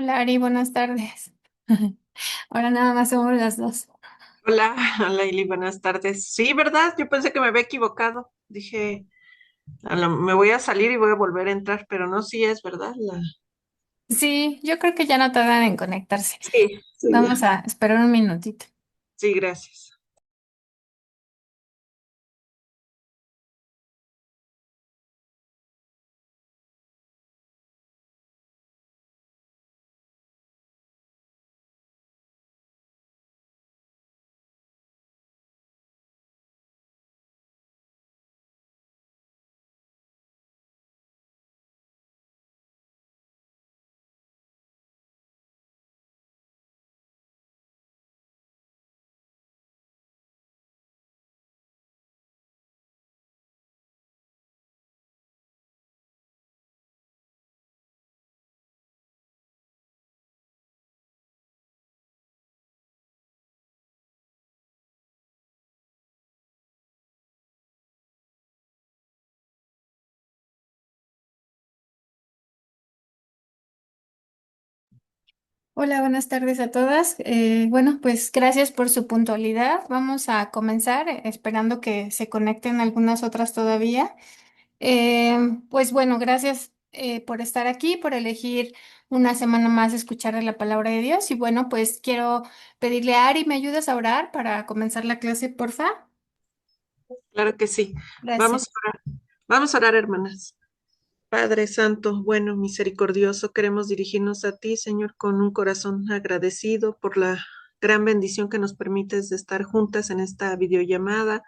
Hola Ari, buenas tardes. Ahora nada más somos las dos. Hola, hola Ili, buenas tardes. Sí, ¿verdad? Yo pensé que me había equivocado. Dije, me voy a salir y voy a volver a entrar, pero no, sí es verdad. Sí, yo creo que ya no tardan en conectarse. Sí, sí, Vamos ya. a esperar un minutito. Sí, gracias. Hola, buenas tardes a todas. Bueno, pues gracias por su puntualidad. Vamos a comenzar, esperando que se conecten algunas otras todavía. Eh, pues bueno, gracias por estar aquí, por elegir una semana más escuchar la palabra de Dios. Y bueno, pues quiero pedirle a Ari, ¿me ayudas a orar para comenzar la clase, porfa? Claro que sí. Gracias. Vamos a orar, vamos a orar, hermanas. Padre Santo, bueno, misericordioso, queremos dirigirnos a ti, Señor, con un corazón agradecido por la gran bendición que nos permites de estar juntas en esta videollamada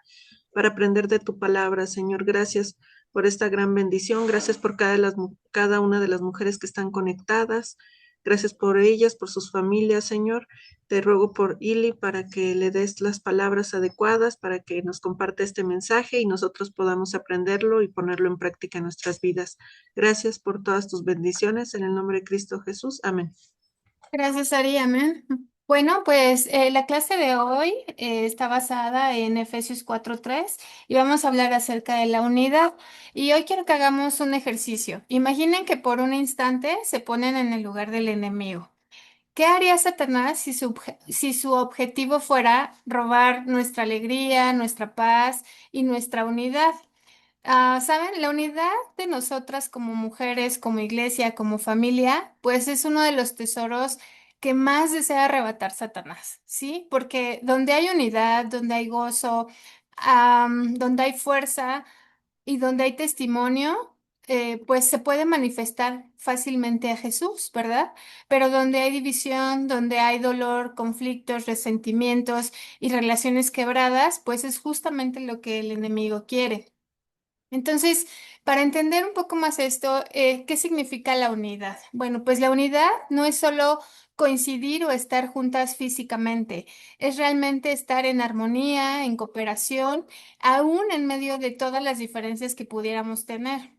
para aprender de tu palabra, Señor. Gracias por esta gran bendición. Gracias por cada una de las mujeres que están conectadas. Gracias por ellas, por sus familias, Señor. Te ruego por Ili para que le des las palabras adecuadas, para que nos comparte este mensaje y nosotros podamos aprenderlo y ponerlo en práctica en nuestras vidas. Gracias por todas tus bendiciones. En el nombre de Cristo Jesús. Amén. Gracias, Ari, amén. Bueno, pues la clase de hoy está basada en Efesios 4:3 y vamos a hablar acerca de la unidad. Y hoy quiero que hagamos un ejercicio. Imaginen que por un instante se ponen en el lugar del enemigo. ¿Qué haría Satanás si su objetivo fuera robar nuestra alegría, nuestra paz y nuestra unidad? ¿Saben? La unidad de nosotras como mujeres, como iglesia, como familia, pues es uno de los tesoros que más desea arrebatar Satanás, ¿sí? Porque donde hay unidad, donde hay gozo, donde hay fuerza y donde hay testimonio, pues se puede manifestar fácilmente a Jesús, ¿verdad? Pero donde hay división, donde hay dolor, conflictos, resentimientos y relaciones quebradas, pues es justamente lo que el enemigo quiere. Entonces, para entender un poco más esto, ¿qué significa la unidad? Bueno, pues la unidad no es solo coincidir o estar juntas físicamente, es realmente estar en armonía, en cooperación, aún en medio de todas las diferencias que pudiéramos tener.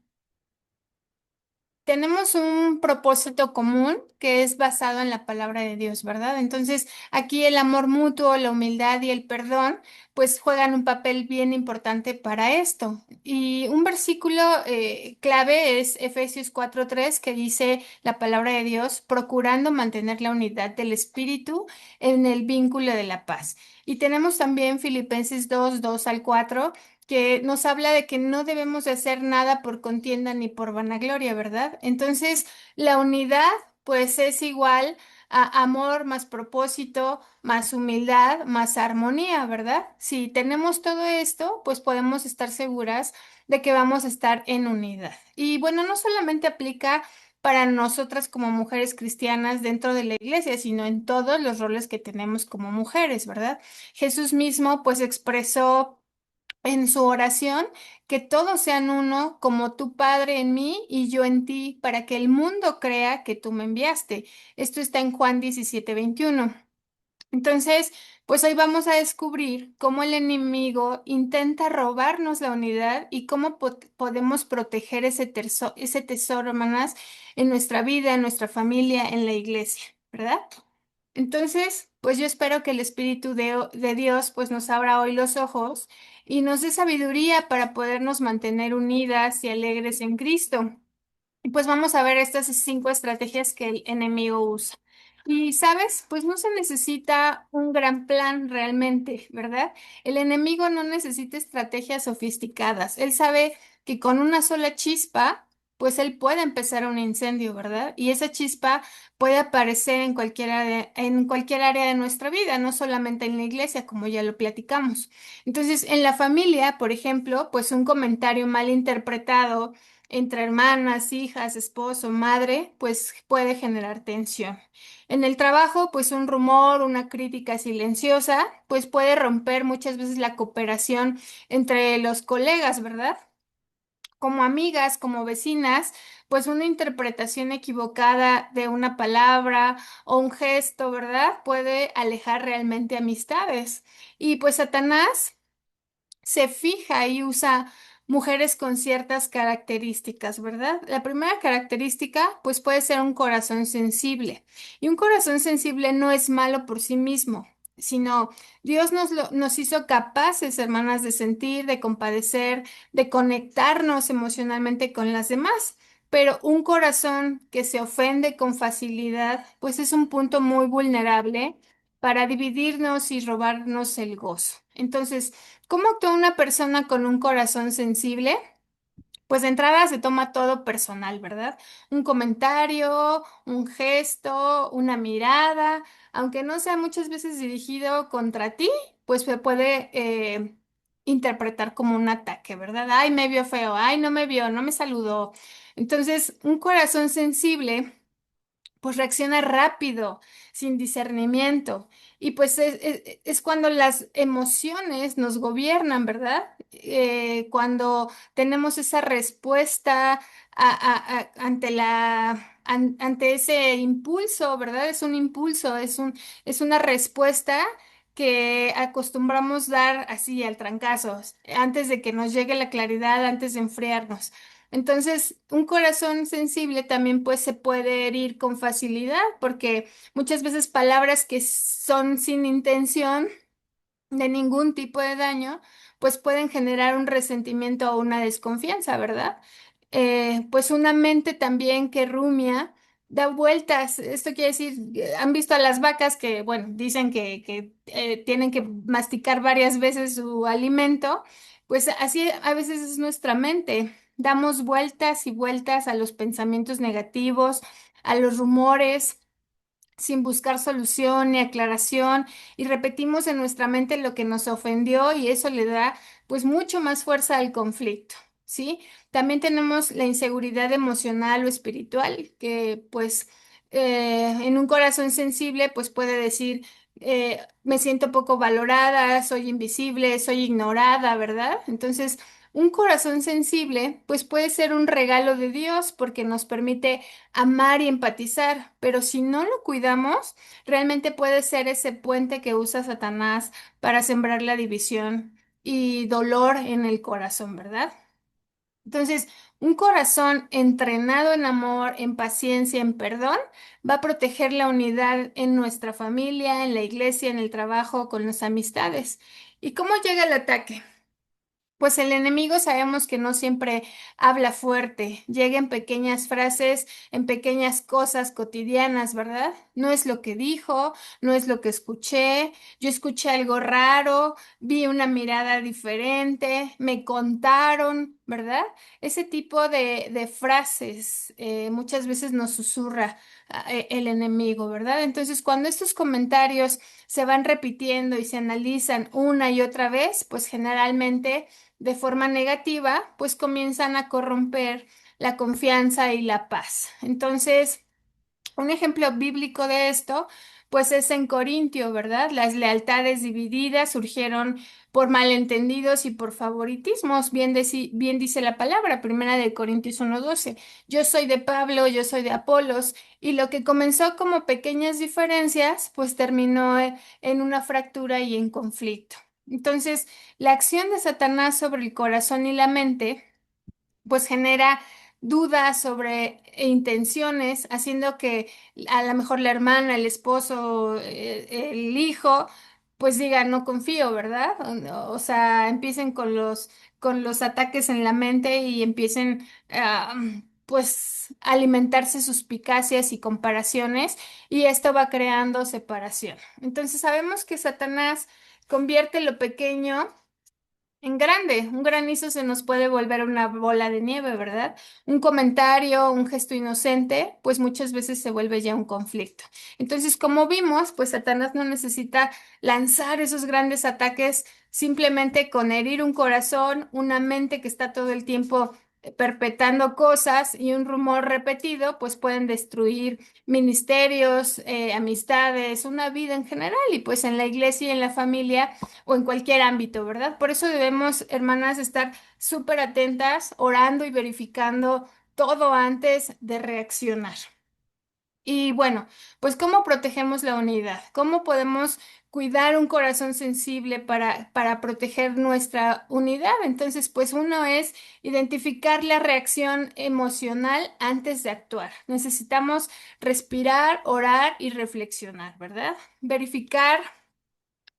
Tenemos un propósito común que es basado en la palabra de Dios, ¿verdad? Entonces, aquí el amor mutuo, la humildad y el perdón, pues juegan un papel bien importante para esto. Y un versículo clave es Efesios 4:3, que dice la palabra de Dios, procurando mantener la unidad del espíritu en el vínculo de la paz. Y tenemos también Filipenses 2:2 al 4, que nos habla de que no debemos de hacer nada por contienda ni por vanagloria, ¿verdad? Entonces, la unidad, pues es igual a amor más propósito, más humildad, más armonía, ¿verdad? Si tenemos todo esto, pues podemos estar seguras de que vamos a estar en unidad. Y bueno, no solamente aplica para nosotras como mujeres cristianas dentro de la iglesia, sino en todos los roles que tenemos como mujeres, ¿verdad? Jesús mismo pues expresó en su oración, que todos sean uno, como tu Padre en mí y yo en ti, para que el mundo crea que tú me enviaste. Esto está en Juan 17:21. Entonces, pues hoy vamos a descubrir cómo el enemigo intenta robarnos la unidad y cómo podemos proteger ese tesoro, hermanas, en nuestra vida, en nuestra familia, en la iglesia, ¿verdad? Entonces, pues yo espero que el Espíritu de Dios pues nos abra hoy los ojos y nos dé sabiduría para podernos mantener unidas y alegres en Cristo. Y pues vamos a ver estas 5 estrategias que el enemigo usa. Y sabes, pues no se necesita un gran plan realmente, ¿verdad? El enemigo no necesita estrategias sofisticadas. Él sabe que con una sola chispa, pues él puede empezar un incendio, ¿verdad? Y esa chispa puede aparecer en cualquier área de nuestra vida, no solamente en la iglesia, como ya lo platicamos. Entonces, en la familia, por ejemplo, pues un comentario mal interpretado entre hermanas, hijas, esposo, madre, pues puede generar tensión. En el trabajo, pues un rumor, una crítica silenciosa, pues puede romper muchas veces la cooperación entre los colegas, ¿verdad? Como amigas, como vecinas, pues una interpretación equivocada de una palabra o un gesto, ¿verdad? Puede alejar realmente amistades. Y pues Satanás se fija y usa mujeres con ciertas características, ¿verdad? La primera característica, pues puede ser un corazón sensible. Y un corazón sensible no es malo por sí mismo, sino Dios nos hizo capaces, hermanas, de sentir, de compadecer, de conectarnos emocionalmente con las demás. Pero un corazón que se ofende con facilidad, pues es un punto muy vulnerable para dividirnos y robarnos el gozo. Entonces, ¿cómo actúa una persona con un corazón sensible? Pues de entrada se toma todo personal, ¿verdad? Un comentario, un gesto, una mirada, aunque no sea muchas veces dirigido contra ti, pues se puede interpretar como un ataque, ¿verdad? Ay, me vio feo, ay, no me vio, no me saludó. Entonces, un corazón sensible pues reacciona rápido, sin discernimiento. Y pues es cuando las emociones nos gobiernan, ¿verdad? Cuando tenemos esa respuesta ante ese impulso, ¿verdad? Es un impulso, es una respuesta que acostumbramos dar así al trancazo, antes de que nos llegue la claridad, antes de enfriarnos. Entonces, un corazón sensible también pues se puede herir con facilidad porque muchas veces palabras que son sin intención de ningún tipo de daño, pues pueden generar un resentimiento o una desconfianza, ¿verdad? Pues una mente también que rumia da vueltas. Esto quiere decir, han visto a las vacas que, bueno, dicen que tienen que masticar varias veces su alimento, pues así a veces es nuestra mente. Damos vueltas y vueltas a los pensamientos negativos, a los rumores sin buscar solución ni aclaración y repetimos en nuestra mente lo que nos ofendió y eso le da pues mucho más fuerza al conflicto, ¿sí? También tenemos la inseguridad emocional o espiritual que pues en un corazón sensible pues puede decir me siento poco valorada, soy invisible, soy ignorada, ¿verdad? Entonces un corazón sensible pues puede ser un regalo de Dios porque nos permite amar y empatizar, pero si no lo cuidamos, realmente puede ser ese puente que usa Satanás para sembrar la división y dolor en el corazón, ¿verdad? Entonces, un corazón entrenado en amor, en paciencia, en perdón, va a proteger la unidad en nuestra familia, en la iglesia, en el trabajo, con las amistades. ¿Y cómo llega el ataque? Pues el enemigo sabemos que no siempre habla fuerte, llega en pequeñas frases, en pequeñas cosas cotidianas, ¿verdad? No es lo que dijo, no es lo que escuché, yo escuché algo raro, vi una mirada diferente, me contaron, ¿verdad? Ese tipo de frases muchas veces nos susurra el enemigo, ¿verdad? Entonces, cuando estos comentarios se van repitiendo y se analizan una y otra vez, pues generalmente de forma negativa, pues comienzan a corromper la confianza y la paz. Entonces, un ejemplo bíblico de esto, pues es en Corintio, ¿verdad? Las lealtades divididas surgieron por malentendidos y por favoritismos. Bien dice la palabra, primera de Corintios 1:12. Yo soy de Pablo, yo soy de Apolos, y lo que comenzó como pequeñas diferencias, pues terminó en una fractura y en conflicto. Entonces, la acción de Satanás sobre el corazón y la mente pues genera dudas sobre intenciones, haciendo que a lo mejor la hermana, el esposo, el hijo, pues diga, no confío, ¿verdad? O sea, empiecen con los ataques en la mente y empiecen pues alimentarse suspicacias y comparaciones y esto va creando separación. Entonces sabemos que Satanás convierte lo pequeño en grande. Un granizo se nos puede volver una bola de nieve, ¿verdad? Un comentario, un gesto inocente, pues muchas veces se vuelve ya un conflicto. Entonces, como vimos, pues Satanás no necesita lanzar esos grandes ataques simplemente con herir un corazón, una mente que está todo el tiempo perpetrando cosas y un rumor repetido, pues pueden destruir ministerios, amistades, una vida en general y pues en la iglesia y en la familia o en cualquier ámbito, ¿verdad? Por eso debemos, hermanas, estar súper atentas, orando y verificando todo antes de reaccionar. Y bueno, pues ¿cómo protegemos la unidad? ¿Cómo podemos cuidar un corazón sensible para proteger nuestra unidad? Entonces, pues uno es identificar la reacción emocional antes de actuar. Necesitamos respirar, orar y reflexionar, ¿verdad? Verificar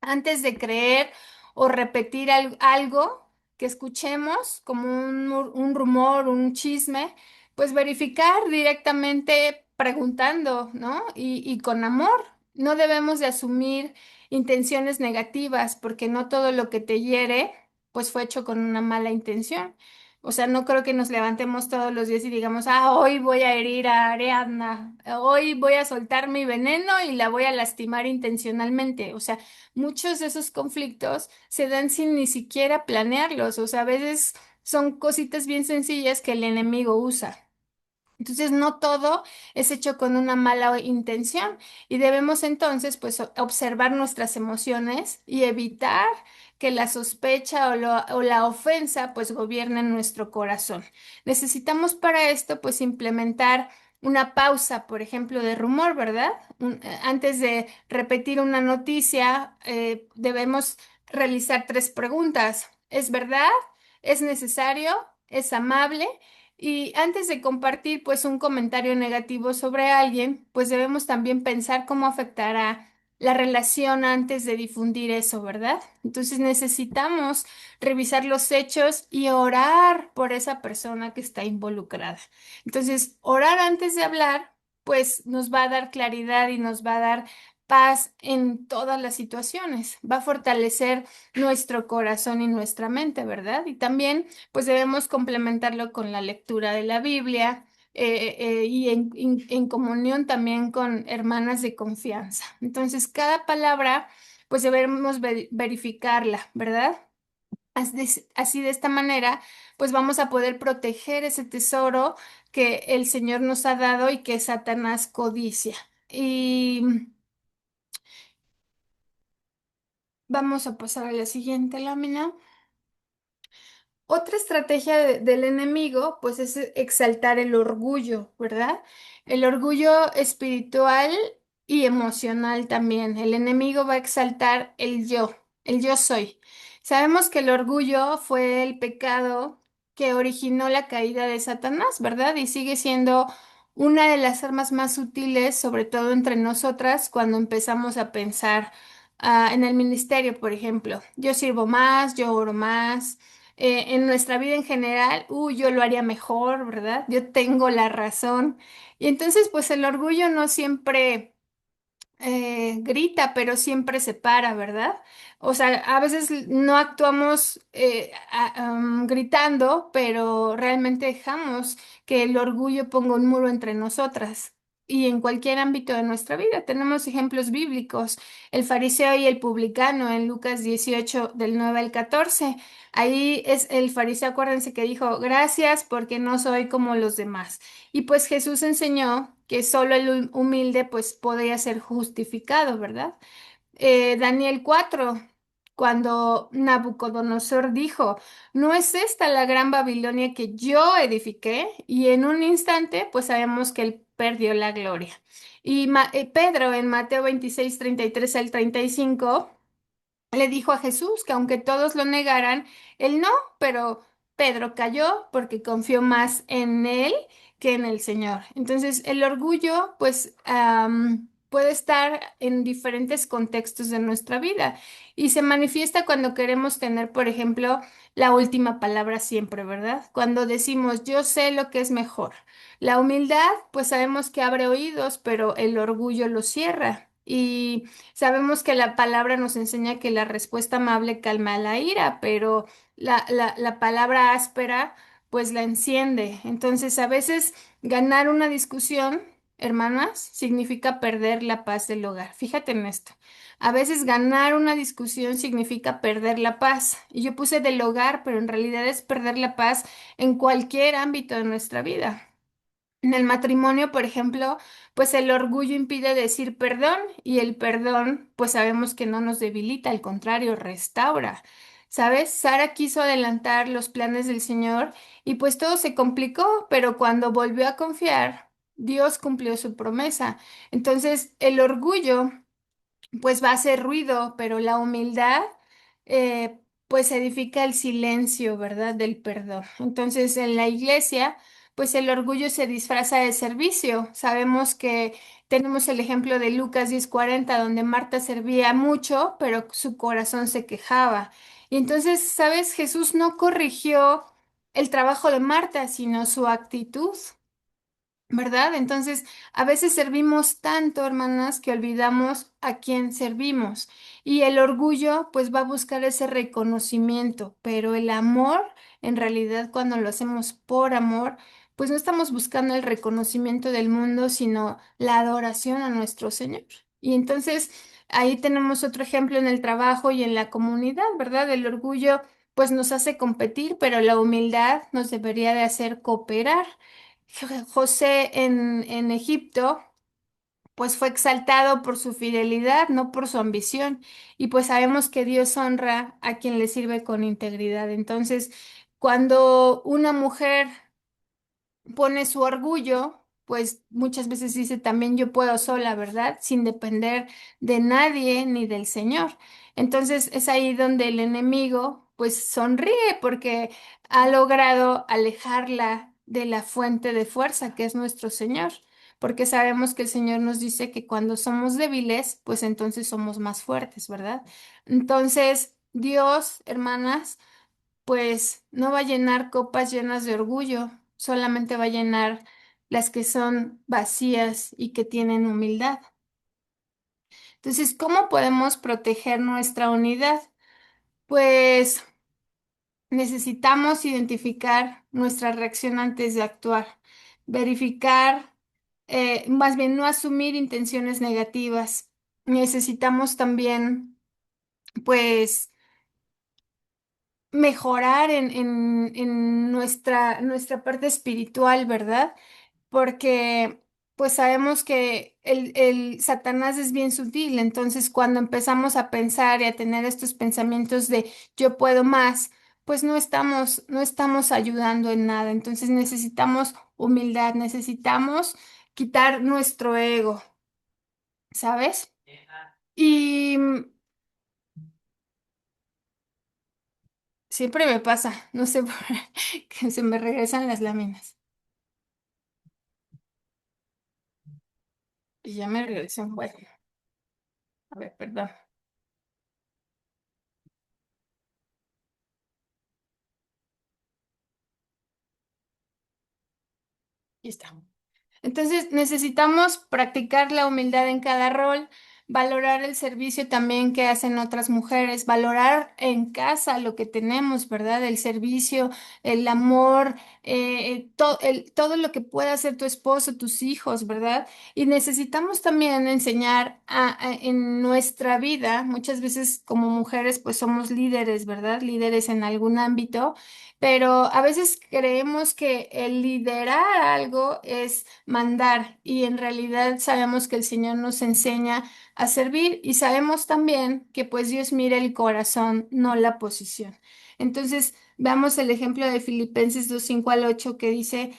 antes de creer o repetir algo que escuchemos, como un rumor, un chisme, pues verificar directamente preguntando, ¿no? Y con amor. No debemos de asumir intenciones negativas porque no todo lo que te hiere, pues fue hecho con una mala intención. O sea, no creo que nos levantemos todos los días y digamos, hoy voy a herir a Ariadna, hoy voy a soltar mi veneno y la voy a lastimar intencionalmente. O sea, muchos de esos conflictos se dan sin ni siquiera planearlos, o sea, a veces son cositas bien sencillas que el enemigo usa. Entonces, no todo es hecho con una mala intención y debemos entonces, pues, observar nuestras emociones y evitar que la sospecha o la ofensa, pues, gobiernen nuestro corazón. Necesitamos para esto, pues, implementar una pausa, por ejemplo, de rumor, ¿verdad? Antes de repetir una noticia, debemos realizar tres preguntas. ¿Es verdad? ¿Es necesario? ¿Es amable? Y antes de compartir pues un comentario negativo sobre alguien, pues debemos también pensar cómo afectará la relación antes de difundir eso, ¿verdad? Entonces necesitamos revisar los hechos y orar por esa persona que está involucrada. Entonces, orar antes de hablar, pues nos va a dar claridad y nos va a dar paz en todas las situaciones. Va a fortalecer nuestro corazón y nuestra mente, ¿verdad? Y también pues debemos complementarlo con la lectura de la Biblia y en comunión también con hermanas de confianza. Entonces, cada palabra, pues debemos verificarla, ¿verdad? Así de esta manera, pues vamos a poder proteger ese tesoro que el Señor nos ha dado y que Satanás codicia. Y vamos a pasar a la siguiente lámina. Otra estrategia del enemigo, pues es exaltar el orgullo, ¿verdad? El orgullo espiritual y emocional también. El enemigo va a exaltar el yo soy. Sabemos que el orgullo fue el pecado que originó la caída de Satanás, ¿verdad? Y sigue siendo una de las armas más útiles, sobre todo entre nosotras, cuando empezamos a pensar, en el ministerio, por ejemplo. Yo sirvo más, yo oro más en nuestra vida en general, yo lo haría mejor, ¿verdad? Yo tengo la razón. Y entonces, pues el orgullo no siempre grita, pero siempre se para, ¿verdad? O sea, a veces no actuamos gritando, pero realmente dejamos que el orgullo ponga un muro entre nosotras. Y en cualquier ámbito de nuestra vida tenemos ejemplos bíblicos. El fariseo y el publicano en Lucas 18 del 9 al 14. Ahí es el fariseo, acuérdense que dijo, gracias porque no soy como los demás. Y pues Jesús enseñó que solo el humilde pues podía ser justificado, ¿verdad? Daniel 4, cuando Nabucodonosor dijo, ¿no es esta la gran Babilonia que yo edifiqué? Y en un instante pues sabemos que él perdió la gloria. Y Pedro en Mateo 26 33 al 35 le dijo a Jesús que aunque todos lo negaran, él no, pero Pedro cayó porque confió más en él que en el Señor. Entonces, el orgullo, pues puede estar en diferentes contextos de nuestra vida y se manifiesta cuando queremos tener, por ejemplo, la última palabra siempre, ¿verdad? Cuando decimos yo sé lo que es mejor. La humildad, pues sabemos que abre oídos, pero el orgullo los cierra. Y sabemos que la palabra nos enseña que la respuesta amable calma la ira, pero la palabra áspera, pues la enciende. Entonces, a veces ganar una discusión, hermanas, significa perder la paz del hogar. Fíjate en esto. A veces ganar una discusión significa perder la paz. Y yo puse del hogar, pero en realidad es perder la paz en cualquier ámbito de nuestra vida. En el matrimonio, por ejemplo, pues el orgullo impide decir perdón y el perdón, pues sabemos que no nos debilita, al contrario, restaura. ¿Sabes? Sara quiso adelantar los planes del Señor y pues todo se complicó, pero cuando volvió a confiar, Dios cumplió su promesa. Entonces, el orgullo pues va a hacer ruido, pero la humildad, pues edifica el silencio, ¿verdad? Del perdón. Entonces, en la iglesia, pues el orgullo se disfraza de servicio. Sabemos que tenemos el ejemplo de Lucas 10:40, donde Marta servía mucho, pero su corazón se quejaba. Y entonces, ¿sabes? Jesús no corrigió el trabajo de Marta, sino su actitud. ¿Verdad? Entonces, a veces servimos tanto, hermanas, que olvidamos a quién servimos. Y el orgullo, pues va a buscar ese reconocimiento, pero el amor, en realidad, cuando lo hacemos por amor, pues no estamos buscando el reconocimiento del mundo, sino la adoración a nuestro Señor. Y entonces, ahí tenemos otro ejemplo en el trabajo y en la comunidad, ¿verdad? El orgullo, pues nos hace competir, pero la humildad nos debería de hacer cooperar. José en Egipto, pues fue exaltado por su fidelidad, no por su ambición. Y pues sabemos que Dios honra a quien le sirve con integridad. Entonces, cuando una mujer pone su orgullo, pues muchas veces dice también yo puedo sola, ¿verdad? Sin depender de nadie ni del Señor. Entonces es ahí donde el enemigo pues sonríe porque ha logrado alejarla de la fuente de fuerza que es nuestro Señor. Porque sabemos que el Señor nos dice que cuando somos débiles, pues entonces somos más fuertes, ¿verdad? Entonces, Dios, hermanas, pues no va a llenar copas llenas de orgullo, solamente va a llenar las que son vacías y que tienen humildad. Entonces, ¿cómo podemos proteger nuestra unidad? Pues necesitamos identificar nuestra reacción antes de actuar, verificar, más bien no asumir intenciones negativas. Necesitamos también, pues, mejorar en nuestra parte espiritual, ¿verdad? Porque pues sabemos que el Satanás es bien sutil, entonces cuando empezamos a pensar y a tener estos pensamientos de yo puedo más, pues no estamos ayudando en nada, entonces necesitamos humildad, necesitamos quitar nuestro ego, ¿sabes? Y siempre me pasa, no sé por que se me regresan las láminas. Y ya me regresan. Bueno, a ver, perdón. Aquí está. Entonces, necesitamos practicar la humildad en cada rol, valorar el servicio también que hacen otras mujeres, valorar en casa lo que tenemos, ¿verdad? El servicio, el amor, todo lo que pueda hacer tu esposo, tus hijos, ¿verdad? Y necesitamos también enseñar en nuestra vida, muchas veces como mujeres, pues somos líderes, ¿verdad? Líderes en algún ámbito. Pero a veces creemos que el liderar algo es mandar y en realidad sabemos que el Señor nos enseña a servir y sabemos también que pues Dios mira el corazón, no la posición. Entonces, veamos el ejemplo de Filipenses 2:5 al 8 que dice,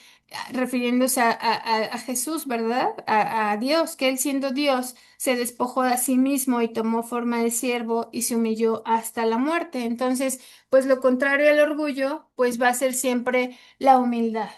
refiriéndose a Jesús, ¿verdad? A Dios, que él siendo Dios se despojó a sí mismo y tomó forma de siervo y se humilló hasta la muerte. Entonces, pues lo contrario al orgullo, pues va a ser siempre la humildad.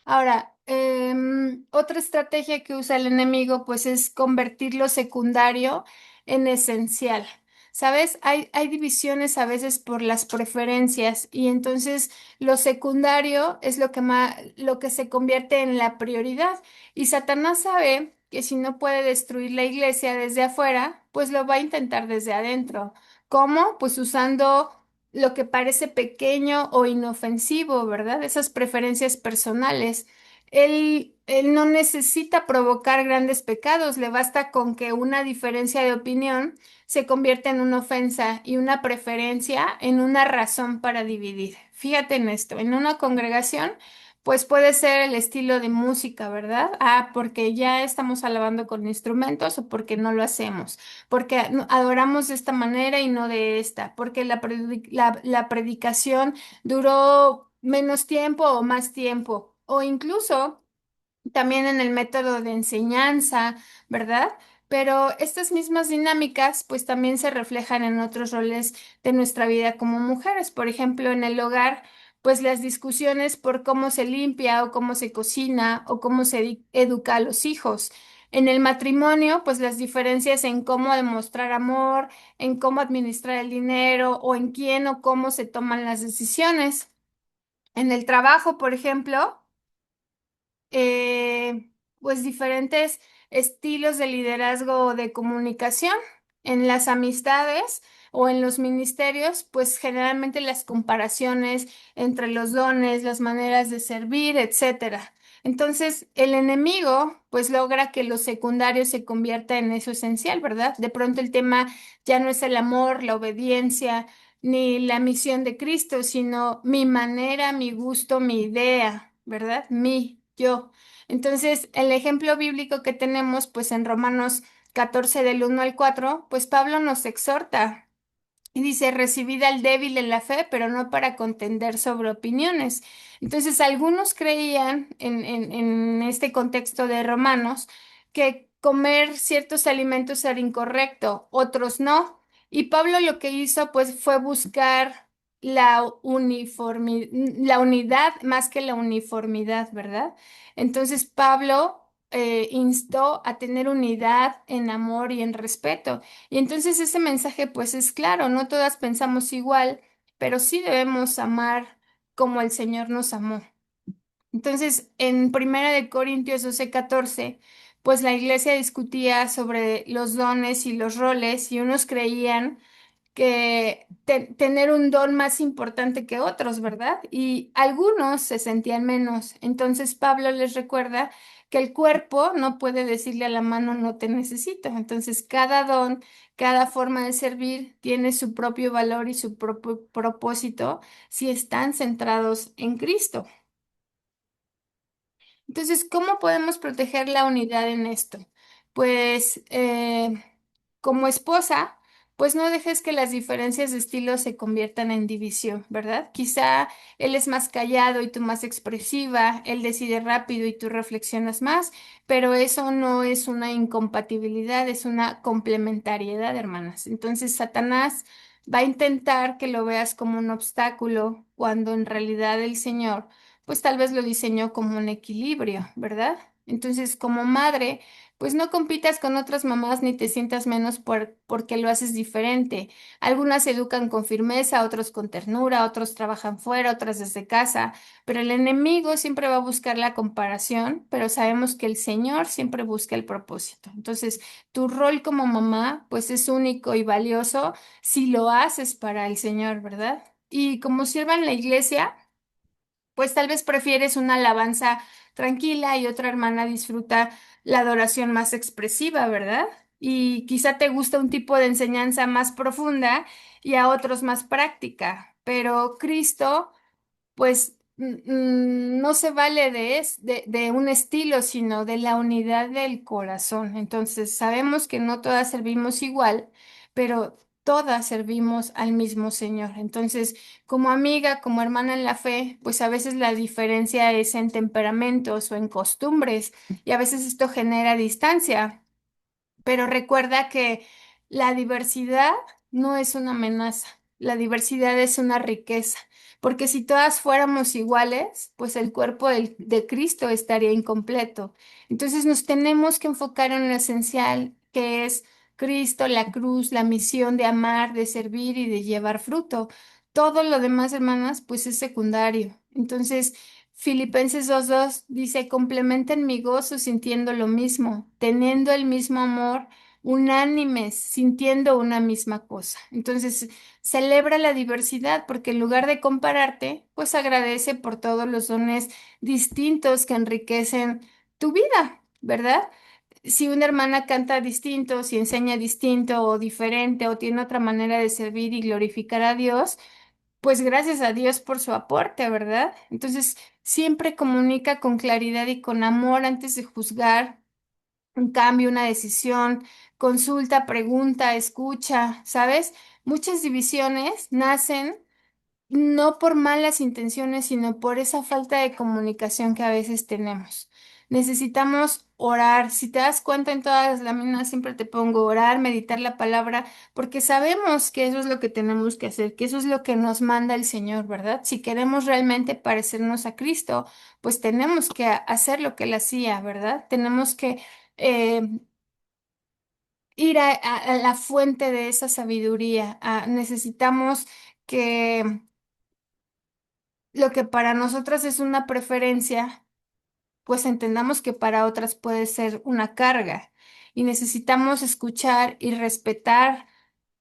Ahora, Otra estrategia que usa el enemigo, pues, es convertir lo secundario en esencial. ¿Sabes? Hay divisiones a veces por las preferencias y entonces lo secundario es lo que se convierte en la prioridad. Y Satanás sabe que si no puede destruir la iglesia desde afuera, pues lo va a intentar desde adentro. ¿Cómo? Pues usando lo que parece pequeño o inofensivo, ¿verdad? Esas preferencias personales. Él no necesita provocar grandes pecados, le basta con que una diferencia de opinión se convierta en una ofensa y una preferencia en una razón para dividir. Fíjate en esto, en una congregación, pues puede ser el estilo de música, ¿verdad? Ah, porque ya estamos alabando con instrumentos o porque no lo hacemos, porque adoramos de esta manera y no de esta, porque la predicación duró menos tiempo o más tiempo, o incluso también en el método de enseñanza, ¿verdad? Pero estas mismas dinámicas pues también se reflejan en otros roles de nuestra vida como mujeres. Por ejemplo, en el hogar, pues las discusiones por cómo se limpia o cómo se cocina o cómo se educa a los hijos. En el matrimonio, pues las diferencias en cómo demostrar amor, en cómo administrar el dinero o en quién o cómo se toman las decisiones. En el trabajo, por ejemplo, pues diferentes estilos de liderazgo o de comunicación. En las amistades o en los ministerios, pues generalmente las comparaciones entre los dones, las maneras de servir, etcétera. Entonces, el enemigo pues logra que lo secundario se convierta en eso esencial, ¿verdad? De pronto el tema ya no es el amor, la obediencia, ni la misión de Cristo, sino mi manera, mi gusto, mi idea, ¿verdad? Yo. Entonces, el ejemplo bíblico que tenemos, pues en Romanos 14 del 1 al 4, pues Pablo nos exhorta y dice, recibid al débil en la fe, pero no para contender sobre opiniones. Entonces, algunos creían en este contexto de Romanos que comer ciertos alimentos era incorrecto, otros no. Y Pablo lo que hizo, pues, fue buscar la unidad más que la uniformidad, ¿verdad? Entonces, Pablo instó a tener unidad en amor y en respeto. Y entonces ese mensaje pues es claro, no todas pensamos igual, pero sí debemos amar como el Señor nos amó. Entonces, en Primera de Corintios 12:14, pues la iglesia discutía sobre los dones y los roles y unos creían que tener un don más importante que otros, ¿verdad? Y algunos se sentían menos. Entonces Pablo les recuerda que el cuerpo no puede decirle a la mano no te necesito. Entonces cada don, cada forma de servir tiene su propio valor y su propio propósito si están centrados en Cristo. Entonces, ¿cómo podemos proteger la unidad en esto? Pues como esposa, pues no dejes que las diferencias de estilo se conviertan en división, ¿verdad? Quizá él es más callado y tú más expresiva, él decide rápido y tú reflexionas más, pero eso no es una incompatibilidad, es una complementariedad, hermanas. Entonces, Satanás va a intentar que lo veas como un obstáculo cuando en realidad el Señor pues tal vez lo diseñó como un equilibrio, ¿verdad? Entonces, como madre, pues no compitas con otras mamás ni te sientas menos porque lo haces diferente. Algunas educan con firmeza, otros con ternura, otros trabajan fuera, otras desde casa, pero el enemigo siempre va a buscar la comparación, pero sabemos que el Señor siempre busca el propósito. Entonces, tu rol como mamá, pues es único y valioso si lo haces para el Señor, ¿verdad? Y como sirva en la iglesia, pues tal vez prefieres una alabanza tranquila y otra hermana disfruta la adoración más expresiva, ¿verdad? Y quizá te gusta un tipo de enseñanza más profunda y a otros más práctica, pero Cristo pues no se vale de un estilo, sino de la unidad del corazón. Entonces, sabemos que no todas servimos igual, pero todas servimos al mismo Señor. Entonces, como amiga, como hermana en la fe, pues a veces la diferencia es en temperamentos o en costumbres, y a veces esto genera distancia, pero recuerda que la diversidad no es una amenaza. La diversidad es una riqueza, porque si todas fuéramos iguales, pues el cuerpo de Cristo estaría incompleto. Entonces nos tenemos que enfocar en lo esencial, que es Cristo, la cruz, la misión de amar, de servir y de llevar fruto. Todo lo demás, hermanas, pues es secundario. Entonces, Filipenses 2:2 dice, complementen mi gozo sintiendo lo mismo, teniendo el mismo amor, unánimes, sintiendo una misma cosa. Entonces, celebra la diversidad porque en lugar de compararte, pues agradece por todos los dones distintos que enriquecen tu vida, ¿verdad? Si una hermana canta distinto, si enseña distinto o diferente o tiene otra manera de servir y glorificar a Dios, pues gracias a Dios por su aporte, ¿verdad? Entonces, siempre comunica con claridad y con amor antes de juzgar un cambio, una decisión, consulta, pregunta, escucha, ¿sabes? Muchas divisiones nacen no por malas intenciones, sino por esa falta de comunicación que a veces tenemos. Necesitamos orar. Si te das cuenta, en todas las láminas siempre te pongo orar, meditar la palabra, porque sabemos que eso es lo que tenemos que hacer, que eso es lo que nos manda el Señor, ¿verdad? Si queremos realmente parecernos a Cristo, pues tenemos que hacer lo que Él hacía, ¿verdad? Tenemos que eh, ir a la fuente de esa sabiduría. Necesitamos que lo que para nosotras es una preferencia, pues entendamos que para otras puede ser una carga y necesitamos escuchar y respetar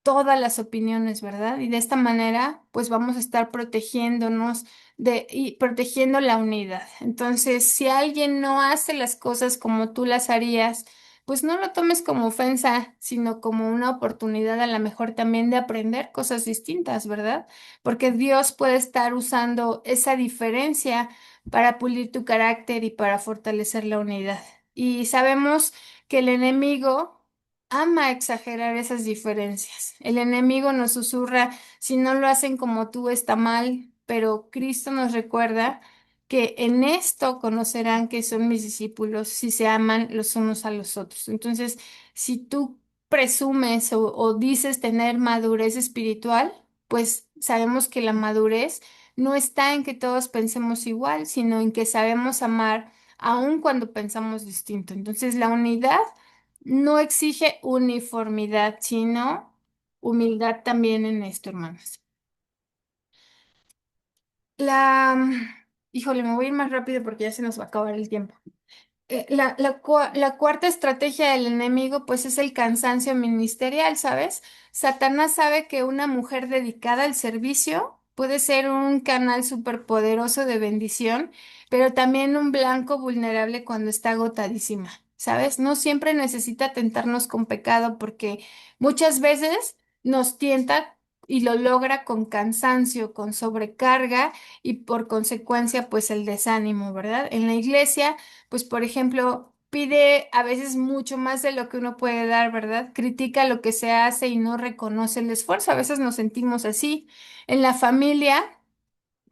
todas las opiniones, ¿verdad? Y de esta manera, pues vamos a estar protegiéndonos y protegiendo la unidad. Entonces, si alguien no hace las cosas como tú las harías, pues no lo tomes como ofensa, sino como una oportunidad a lo mejor también de aprender cosas distintas, ¿verdad? Porque Dios puede estar usando esa diferencia para pulir tu carácter y para fortalecer la unidad. Y sabemos que el enemigo ama exagerar esas diferencias. El enemigo nos susurra, si no lo hacen como tú está mal, pero Cristo nos recuerda que en esto conocerán que son mis discípulos si se aman los unos a los otros. Entonces, si tú presumes o dices tener madurez espiritual, pues sabemos que la madurez no está en que todos pensemos igual, sino en que sabemos amar aun cuando pensamos distinto. Entonces, la unidad no exige uniformidad, sino humildad también en esto, hermanos. Híjole, me voy a ir más rápido porque ya se nos va a acabar el tiempo. La cuarta estrategia del enemigo, pues es el cansancio ministerial, ¿sabes? Satanás sabe que una mujer dedicada al servicio puede ser un canal superpoderoso de bendición, pero también un blanco vulnerable cuando está agotadísima, ¿sabes? No siempre necesita tentarnos con pecado porque muchas veces nos tienta y lo logra con cansancio, con sobrecarga y por consecuencia, pues el desánimo, ¿verdad? En la iglesia pues por ejemplo, pide a veces mucho más de lo que uno puede dar, ¿verdad? Critica lo que se hace y no reconoce el esfuerzo. A veces nos sentimos así. En la familia,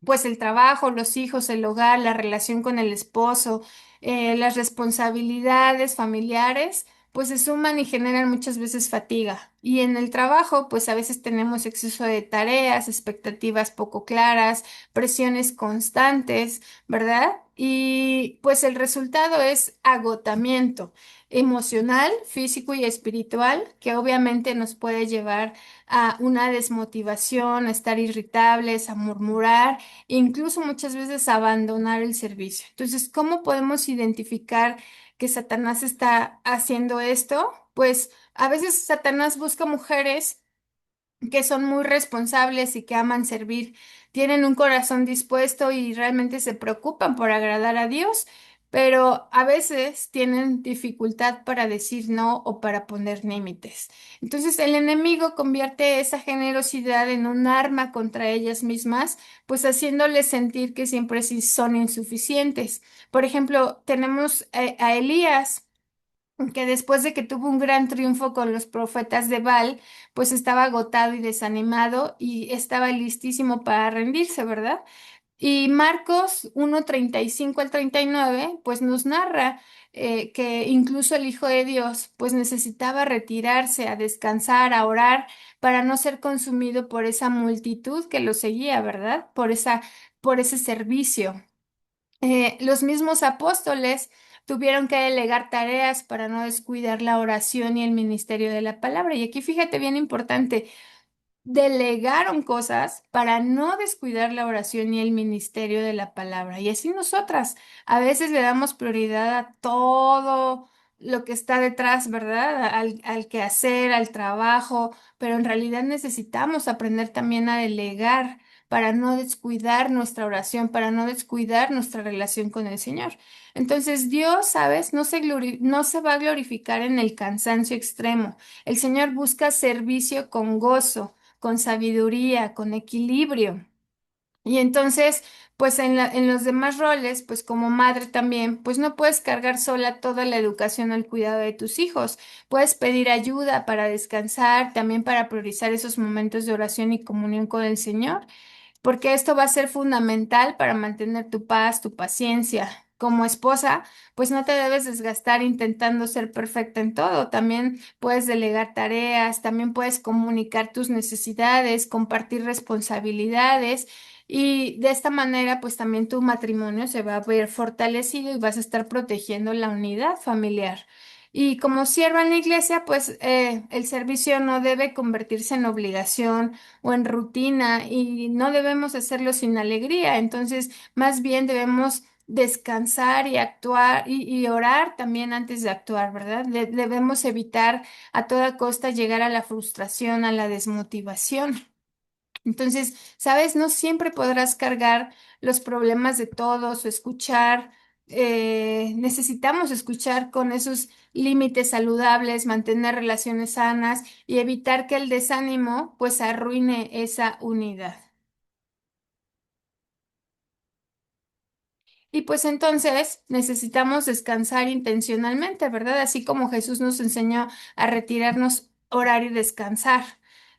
pues el trabajo, los hijos, el hogar, la relación con el esposo, las responsabilidades familiares, pues se suman y generan muchas veces fatiga. Y en el trabajo, pues a veces tenemos exceso de tareas, expectativas poco claras, presiones constantes, ¿verdad? Y pues el resultado es agotamiento emocional, físico y espiritual, que obviamente nos puede llevar a una desmotivación, a estar irritables, a murmurar incluso muchas veces abandonar el servicio. Entonces, ¿cómo podemos identificar que Satanás está haciendo esto? Pues a veces Satanás busca mujeres que son muy responsables y que aman servir, tienen un corazón dispuesto y realmente se preocupan por agradar a Dios, pero a veces tienen dificultad para decir no o para poner límites. Entonces el enemigo convierte esa generosidad en un arma contra ellas mismas, pues haciéndoles sentir que siempre sí son insuficientes. Por ejemplo, tenemos a Elías que después de que tuvo un gran triunfo con los profetas de Baal, pues estaba agotado y desanimado y estaba listísimo para rendirse, ¿verdad? Y Marcos 1:35 al 39, pues nos narra que incluso el Hijo de Dios pues necesitaba retirarse a descansar, a orar, para no ser consumido por esa multitud que lo seguía, ¿verdad? Por ese servicio. Los mismos apóstoles tuvieron que delegar tareas para no descuidar la oración y el ministerio de la palabra. Y aquí fíjate bien importante, delegaron cosas para no descuidar la oración y el ministerio de la palabra. Y así nosotras a veces le damos prioridad a todo lo que está detrás, ¿verdad? Al quehacer, al trabajo, pero en realidad necesitamos aprender también a delegar para no descuidar nuestra oración, para no descuidar nuestra relación con el Señor. Entonces Dios, ¿sabes? No se va a glorificar en el cansancio extremo. El Señor busca servicio con gozo, con sabiduría, con equilibrio. Y entonces, pues en los demás roles, pues como madre también, pues no puedes cargar sola toda la educación o el cuidado de tus hijos. Puedes pedir ayuda para descansar, también para priorizar esos momentos de oración y comunión con el Señor, porque esto va a ser fundamental para mantener tu paz, tu paciencia. Como esposa, pues no te debes desgastar intentando ser perfecta en todo. También puedes delegar tareas, también puedes comunicar tus necesidades, compartir responsabilidades y de esta manera, pues también tu matrimonio se va a ver fortalecido y vas a estar protegiendo la unidad familiar. Y como sierva en la iglesia, pues el servicio no debe convertirse en obligación o en rutina y no debemos hacerlo sin alegría. Entonces, más bien debemos descansar y actuar y orar también antes de actuar, ¿verdad? Debemos evitar a toda costa llegar a la frustración, a la desmotivación. Entonces, sabes, no siempre podrás cargar los problemas de todos o escuchar. Necesitamos escuchar con esos límites saludables, mantener relaciones sanas y evitar que el desánimo pues arruine esa unidad. Y pues entonces necesitamos descansar intencionalmente, ¿verdad? Así como Jesús nos enseñó a retirarnos, orar y descansar.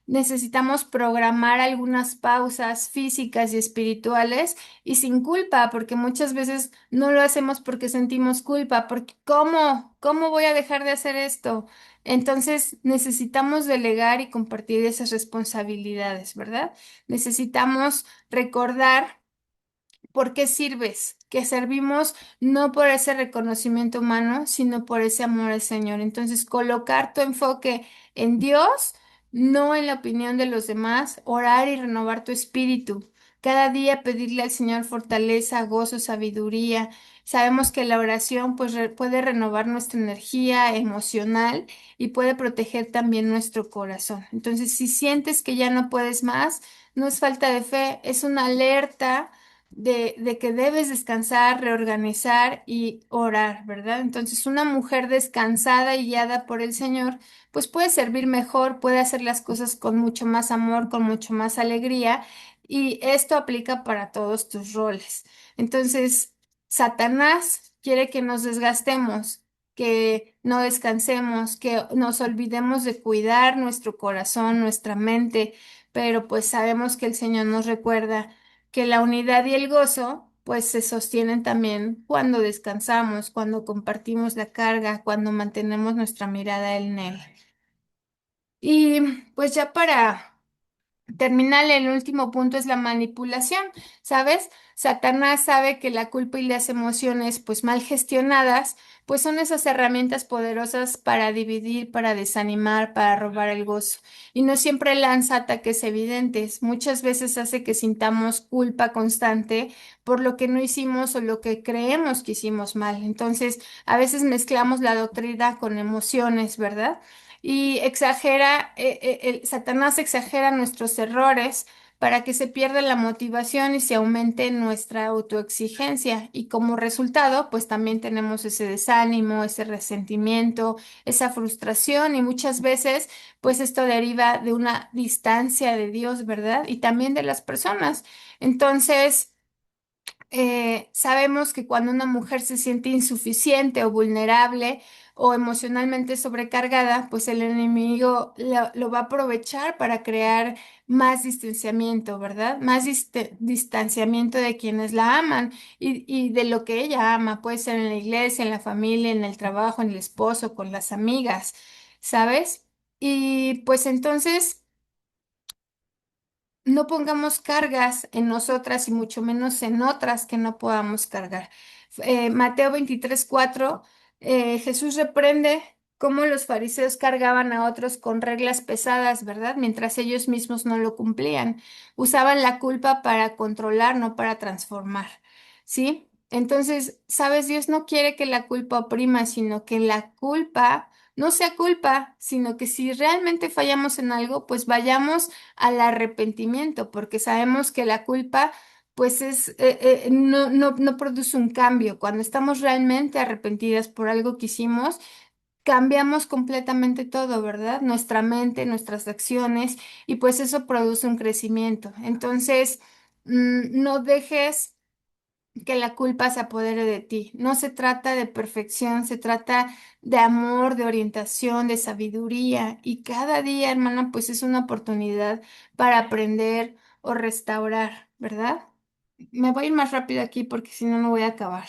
Necesitamos programar algunas pausas físicas y espirituales y sin culpa, porque muchas veces no lo hacemos porque sentimos culpa, porque ¿cómo voy a dejar de hacer esto? Entonces necesitamos delegar y compartir esas responsabilidades, ¿verdad? Necesitamos recordar. ¿Por qué sirves? Que servimos no por ese reconocimiento humano, sino por ese amor al Señor. Entonces, colocar tu enfoque en Dios, no en la opinión de los demás, orar y renovar tu espíritu. Cada día pedirle al Señor fortaleza, gozo, sabiduría. Sabemos que la oración pues puede renovar nuestra energía emocional y puede proteger también nuestro corazón. Entonces, si sientes que ya no puedes más, no es falta de fe, es una alerta de que debes descansar, reorganizar y orar, ¿verdad? Entonces, una mujer descansada y guiada por el Señor, pues puede servir mejor, puede hacer las cosas con mucho más amor, con mucho más alegría, y esto aplica para todos tus roles. Entonces, Satanás quiere que nos desgastemos, que no descansemos, que nos olvidemos de cuidar nuestro corazón, nuestra mente, pero pues sabemos que el Señor nos recuerda que la unidad y el gozo pues se sostienen también cuando descansamos, cuando compartimos la carga, cuando mantenemos nuestra mirada en Él. Y pues ya para terminal, el último punto es la manipulación, ¿sabes? Satanás sabe que la culpa y las emociones, pues mal gestionadas, pues son esas herramientas poderosas para dividir, para desanimar, para robar el gozo. Y no siempre lanza ataques evidentes, muchas veces hace que sintamos culpa constante por lo que no hicimos o lo que creemos que hicimos mal. Entonces, a veces mezclamos la doctrina con emociones, ¿verdad? Y Satanás exagera nuestros errores para que se pierda la motivación y se aumente nuestra autoexigencia. Y como resultado, pues también tenemos ese desánimo, ese resentimiento, esa frustración y muchas veces, pues esto deriva de una distancia de Dios, ¿verdad? Y también de las personas. Entonces, sabemos que cuando una mujer se siente insuficiente o vulnerable o emocionalmente sobrecargada, pues el enemigo lo va a aprovechar para crear más distanciamiento, ¿verdad? Más distanciamiento de quienes la aman y de lo que ella ama. Puede ser en la iglesia, en la familia, en el trabajo, en el esposo, con las amigas, ¿sabes? Y pues entonces no pongamos cargas en nosotras y mucho menos en otras que no podamos cargar. Mateo 23:4, Jesús reprende cómo los fariseos cargaban a otros con reglas pesadas, ¿verdad? Mientras ellos mismos no lo cumplían. Usaban la culpa para controlar, no para transformar, ¿sí? Entonces, sabes, Dios no quiere que la culpa oprima, sino que la culpa no sea culpa, sino que si realmente fallamos en algo, pues vayamos al arrepentimiento, porque sabemos que la culpa, pues no produce un cambio. Cuando estamos realmente arrepentidas por algo que hicimos, cambiamos completamente todo, ¿verdad? Nuestra mente, nuestras acciones, y pues eso produce un crecimiento. Entonces, no dejes que la culpa se apodere de ti. No se trata de perfección, se trata de amor, de orientación, de sabiduría. Y cada día, hermana, pues es una oportunidad para aprender o restaurar, ¿verdad? Me voy a ir más rápido aquí porque si no, no voy a acabar.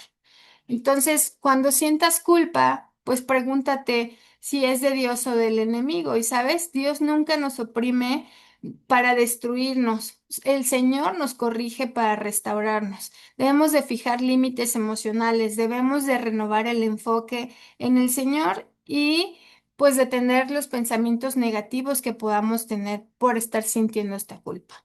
Entonces, cuando sientas culpa, pues pregúntate si es de Dios o del enemigo. Y sabes, Dios nunca nos oprime para destruirnos. El Señor nos corrige para restaurarnos. Debemos de fijar límites emocionales, debemos de renovar el enfoque en el Señor y pues detener los pensamientos negativos que podamos tener por estar sintiendo esta culpa.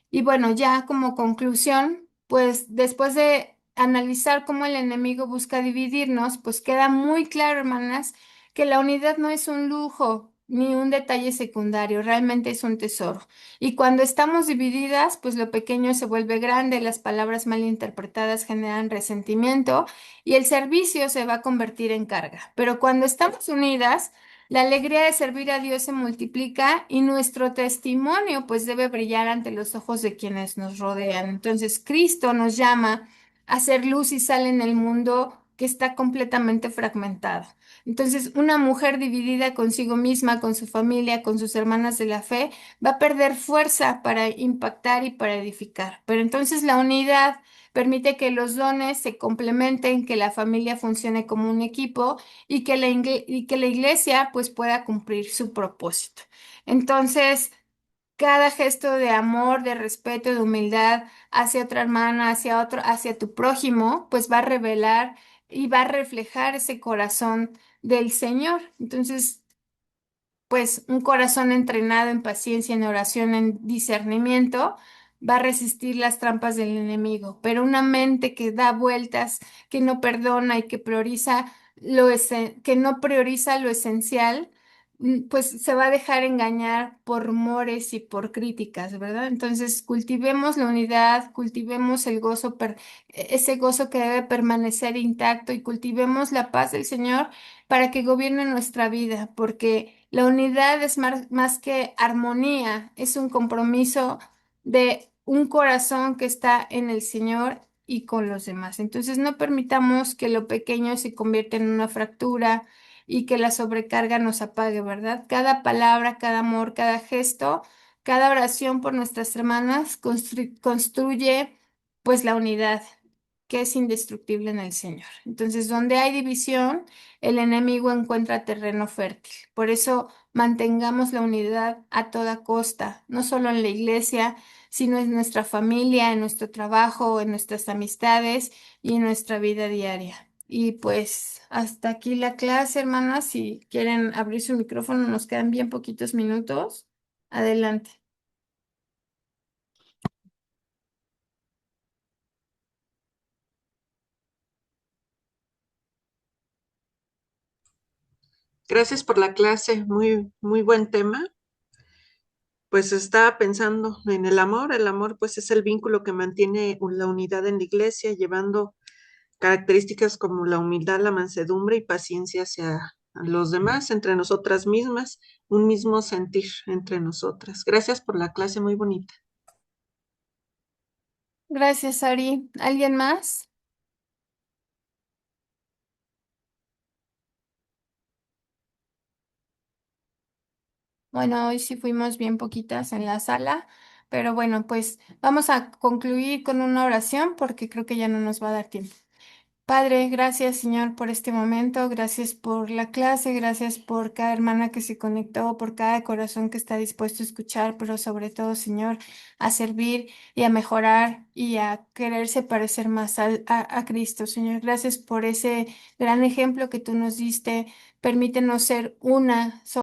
Y bueno, ya como conclusión, pues después de analizar cómo el enemigo busca dividirnos, pues queda muy claro, hermanas, que la unidad no es un lujo ni un detalle secundario, realmente es un tesoro. Y cuando estamos divididas, pues lo pequeño se vuelve grande, las palabras mal interpretadas generan resentimiento y el servicio se va a convertir en carga. Pero cuando estamos unidas, la alegría de servir a Dios se multiplica y nuestro testimonio pues debe brillar ante los ojos de quienes nos rodean. Entonces, Cristo nos llama a ser luz y sal en el mundo que está completamente fragmentado. Entonces, una mujer dividida consigo misma, con su familia, con sus hermanas de la fe, va a perder fuerza para impactar y para edificar. Pero entonces la unidad permite que los dones se complementen, que la familia funcione como un equipo y que la iglesia pues pueda cumplir su propósito. Entonces, cada gesto de amor, de respeto, de humildad hacia otra hermana, hacia otro, hacia tu prójimo, pues va a revelar y va a reflejar ese corazón del Señor. Entonces, pues un corazón entrenado en paciencia, en oración, en discernimiento, va a resistir las trampas del enemigo, pero una mente que da vueltas, que no perdona y que prioriza que no prioriza lo esencial, pues se va a dejar engañar por rumores y por críticas, ¿verdad? Entonces, cultivemos la unidad, cultivemos el gozo, ese gozo que debe permanecer intacto y cultivemos la paz del Señor para que gobierne nuestra vida, porque la unidad es más que armonía, es un compromiso de un corazón que está en el Señor y con los demás. Entonces no permitamos que lo pequeño se convierta en una fractura y que la sobrecarga nos apague, ¿verdad? Cada palabra, cada amor, cada gesto, cada oración por nuestras hermanas construye pues la unidad que es indestructible en el Señor. Entonces, donde hay división, el enemigo encuentra terreno fértil. Por eso mantengamos la unidad a toda costa, no solo en la iglesia, sino en nuestra familia, en nuestro trabajo, en nuestras amistades y en nuestra vida diaria. Y pues hasta aquí la clase, hermanas. Si quieren abrir su micrófono, nos quedan bien poquitos minutos. Adelante. Gracias por la clase, muy, muy buen tema. Pues estaba pensando en el amor. El amor, pues, es el vínculo que mantiene la unidad en la iglesia, llevando características como la humildad, la mansedumbre y paciencia hacia los demás, entre nosotras mismas, un mismo sentir entre nosotras. Gracias por la clase, muy bonita. Gracias, Ari. ¿Alguien más? Bueno, hoy sí fuimos bien poquitas en la sala, pero bueno, pues vamos a concluir con una oración porque creo que ya no nos va a dar tiempo. Padre, gracias Señor por este momento, gracias por la clase, gracias por cada hermana que se conectó, por cada corazón que está dispuesto a escuchar, pero sobre todo Señor, a servir y a mejorar y a quererse parecer más a Cristo. Señor, gracias por ese gran ejemplo que tú nos diste. Permítenos ser una